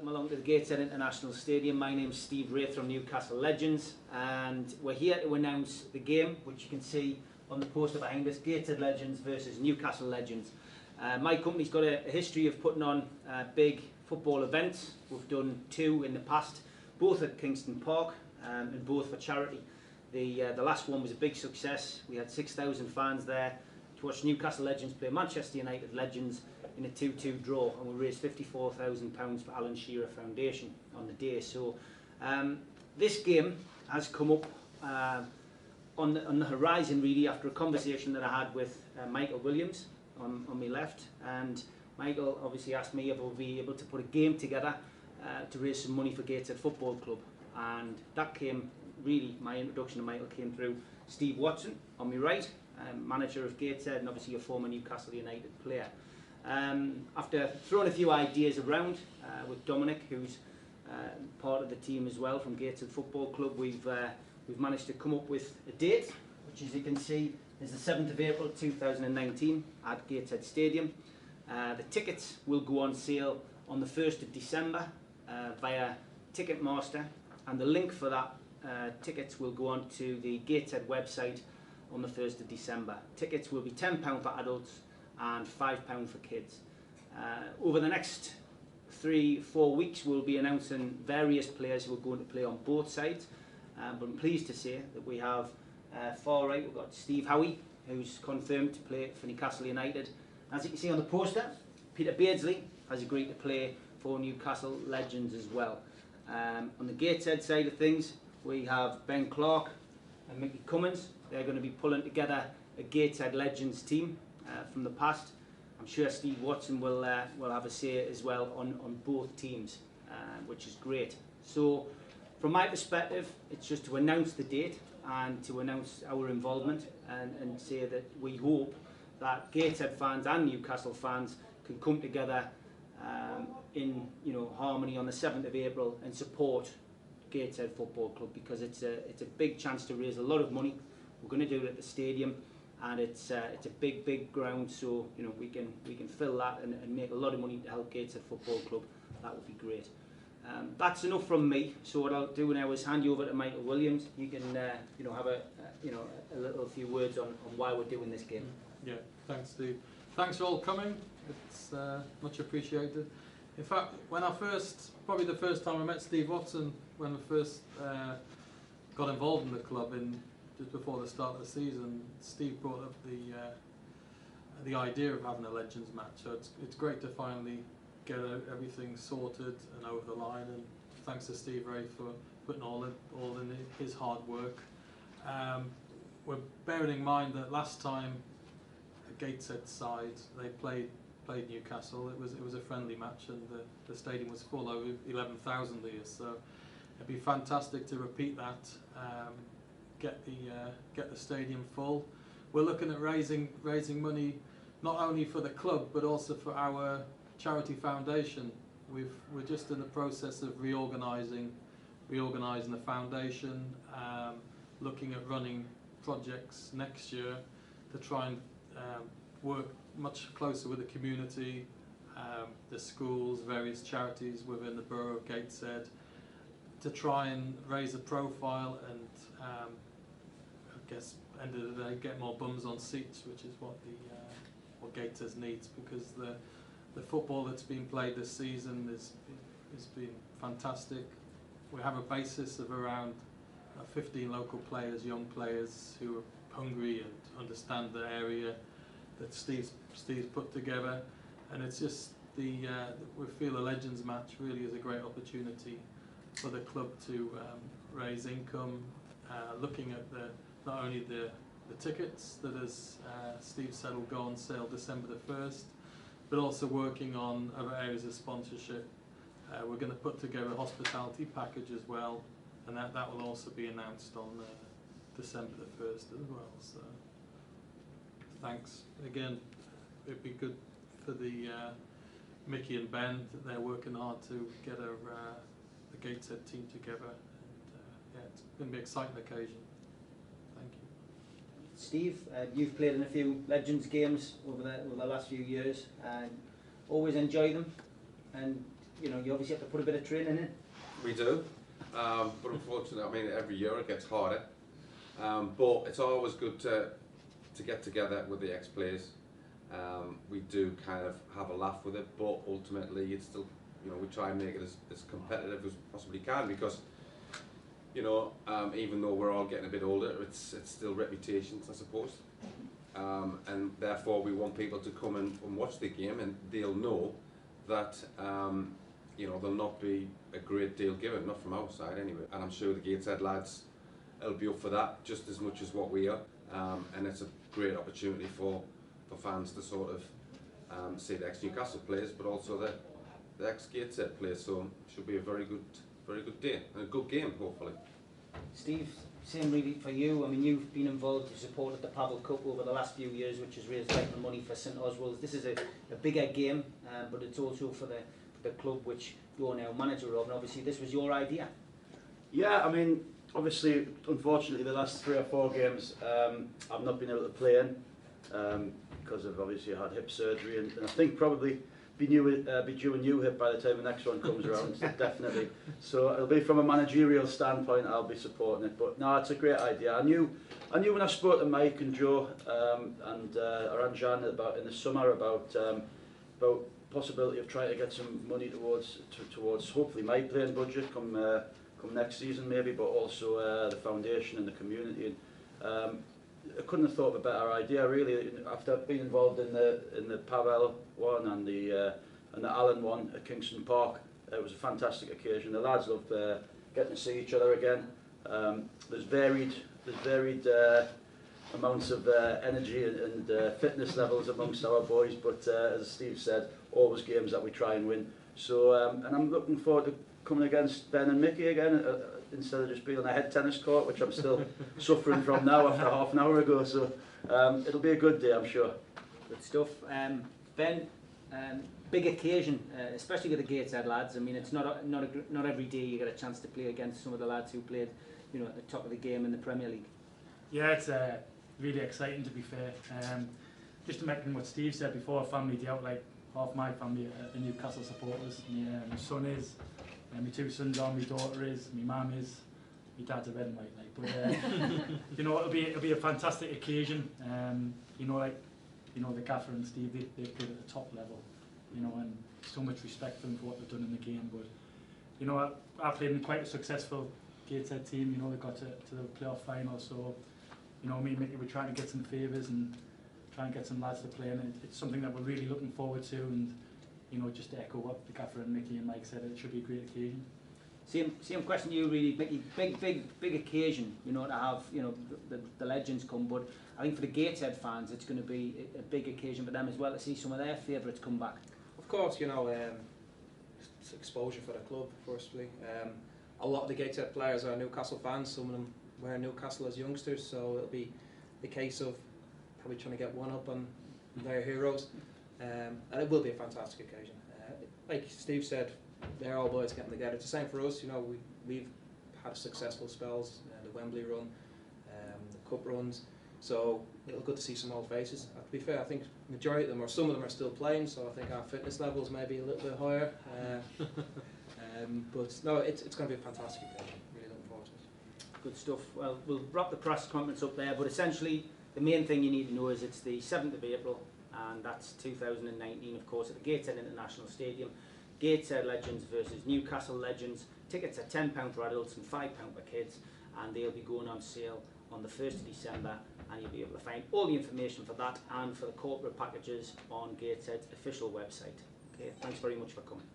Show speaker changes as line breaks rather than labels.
welcome along to the Gateshead International Stadium. My name's Steve Wraith from Newcastle Legends, and we're here to announce the game, which you can see on the poster behind us, Gateshead Legends versus Newcastle Legends. My company's got a history of putting on big football events. We've done 2 in the past, both at Kingston Park and both for charity. The last one was a big success. We had 6,000 fans there to watch Newcastle Legends play Manchester United Legends in a 2-2 draw, and we raised £54,000 for Alan Shearer Foundation on the day. So this game has come up on the horizon really after a conversation that I had with Michael Williams on my left, and Michael obviously asked me if I would be able to put a game together to raise some money for Gateshead Football Club, and that came really, my introduction to Michael came through Steve Watson on my right, manager of Gateshead and obviously a former Newcastle United player. After throwing a few ideas around with Dominic, who's part of the team as well from Gateshead Football Club, we've managed to come up with a date, which as you can see is the 7th of April 2019 at Gateshead Stadium. The tickets will go on sale on the 1st of December via Ticketmaster, and the link for that tickets will go on to the Gateshead website on the 1st of December. Tickets will be £10 for adults and £5 for kids. Over the next 3-4 weeks we'll be announcing various players who are going to play on both sides, but I'm pleased to say that we have far right, we've got Steve Howie, who's confirmed to play for Newcastle United. As you can see on the poster, Peter Beardsley has agreed to play for Newcastle Legends as well. On the Gateshead side of things, we have Ben Clark and Mickey Cummins. They're going to be pulling together a Gateshead Legends team from the past. I'm sure Steve Watson will have a say as well on both teams, which is great. So from my perspective, it's just to announce the date and to announce our involvement and say that we hope that Gateshead fans and Newcastle fans can come together in harmony on the 7th of April and support Gateshead Football Club, because it's a big chance to raise a lot of money. We're going to do it at the stadium, and it's a big ground, so we can fill that and make a lot of money to help Gateshead Football Club. That would be great. That's enough from me. So what I'll do now is hand you over to Michael Williams. You can have a little few words on why we're doing this game.
Yeah, thanks Steve. Thanks for all coming. It's much appreciated. In fact, when probably the first time I met Steve Watson, when I first got involved in the club just before the start of the season, Steve brought up the idea of having a Legends match. So it's great to finally get everything sorted and over the line. And thanks to Steve Ray for putting all in his hard work. We're bearing in mind that last time the Gateshead side they played Newcastle, it was a friendly match, and the stadium was full, over 11,000 here. So it'd be fantastic to repeat that. Get the stadium full. We're looking at raising money not only for the club but also for our charity foundation. We're just in the process of reorganising the foundation, looking at running projects next year to try and work much closer with the community, the schools, various charities within the borough of Gateshead, to try and raise a profile and I guess end of the day get more bums on seats, which is what Gateshead needs, because the football that's been played this season has been fantastic. We have a basis of around 15 local players, young players who are hungry and understand the area that Steve's put together, and it's just we feel a Legends match really is a great opportunity for the club to raise income, looking at not only the tickets that, as Steve said, will go on sale December the 1st, but also working on other areas of sponsorship. We're going to put together a hospitality package as well, and that will also be announced on December the 1st as well. So thanks again. It'd be good for the Mickey and Ben that they're working hard to get the Gateshead team together, and yeah, it's going to be an exciting occasion. Thank you.
Steve, you've played in a few Legends games over the last few years and always enjoy them, and you know, you obviously have to put a bit of training in.
We do, but unfortunately, I mean, every year it gets harder. But it's always good to get together with the ex-players. We do kind of have a laugh with it, but ultimately it's still, you know, we try and make it as competitive as possibly can, because, you know, even though we're all getting a bit older, it's still reputations, I suppose. And therefore we want people to come and watch the game, and they'll know that, you know, there'll not be a great deal given, not from our side anyway. And I'm sure the Gateshead lads will be up for that just as much as what we are. And it's a great opportunity for fans to sort of see the ex-Newcastle players, but also the ex-Gateshead players. So it should be a very good day and a good game, hopefully.
Steve, same really for you. I mean, you've been involved, you've supported the Paddle Cup over the last few years, which has raised vital money for St Oswald's. This is a bigger game, but it's also for the club which you're now manager of, and obviously this was your idea.
Yeah, I mean, obviously, unfortunately, the last 3 or 4 games I've not been able to play in because of obviously I had hip surgery, and I think probably be due a new hip by the time the next one comes around, definitely. So it'll be from a managerial standpoint, I'll be supporting it. But no, it's a great idea. I knew when I spoke to Mike and Joe and Aranjan about in the summer about possibility of trying to get some money towards hopefully my playing budget come next season maybe, but also the foundation and the community. And, I couldn't have thought of a better idea really. After being involved in the Pavel one and the Allen one at Kingston Park, it was a fantastic occasion. The lads loved getting to see each other again. There's varied amounts of energy and fitness levels amongst our boys, but as Steve said, always games that we try and win. So and I'm looking forward to coming against Ben and Mickey again, instead of just being on a head tennis court, which I'm still suffering from now after half an hour ago. So it'll be a good day, I'm sure.
Good stuff. Ben, big occasion, especially with the Gateshead lads. I mean, it's not every day you get a chance to play against some of the lads who played, you know, at the top of the game in the Premier League.
Yeah, it's really exciting, to be fair. Just to mention what Steve said before, family dealt, like half my family are Newcastle supporters. My son is, my 2 sons are, my daughter is, my mum is, my dad's a red and white, like. But you know, it'll be a fantastic occasion. You know, like, you know, the gaffer and Steve, they played at the top level, you know, and so much respect for them for what they've done in the game. But you know, I played in quite a successful Gateshead team. You know, they got to the playoff final, so you know, me and Mickey were trying to get some favours and try and get some lads to play, and it's something that we're really looking forward to. And you know, just to echo what the gaffer and Mickey and Mike said, it should be a great occasion.
Same question to you really, Mickey. Big occasion, you know, to have, you know, the legends come, but I think for the Gateshead fans it's going to be a big occasion for them as well to see some of their favourites come back.
Of course, you know, it's exposure for the club firstly. A lot of the Gateshead players are Newcastle fans, some of them were Newcastle as youngsters, so it'll be the case of probably trying to get one up on their heroes. And it will be a fantastic occasion. Like Steve said, they're all boys getting together. It's the same for us. You know, we've had successful spells, the Wembley run, the cup runs. So it'll be good to see some old faces. To be fair, I think majority of them, or some of them, are still playing. So I think our fitness levels may be a little bit higher. But no, it's going to be a fantastic occasion. Really looking forward to it.
Good stuff. Well, we'll wrap the press conference up there. But essentially, the main thing you need to know is it's the 7th of April. And that's 2019, of course, at the Gateshead International Stadium. Gateshead Legends versus Newcastle Legends. Tickets are £10 for adults and £5 for kids, and they'll be going on sale on the 1st of December, and you'll be able to find all the information for that and for the corporate packages on Gateshead's official website. Okay, thanks very much for coming.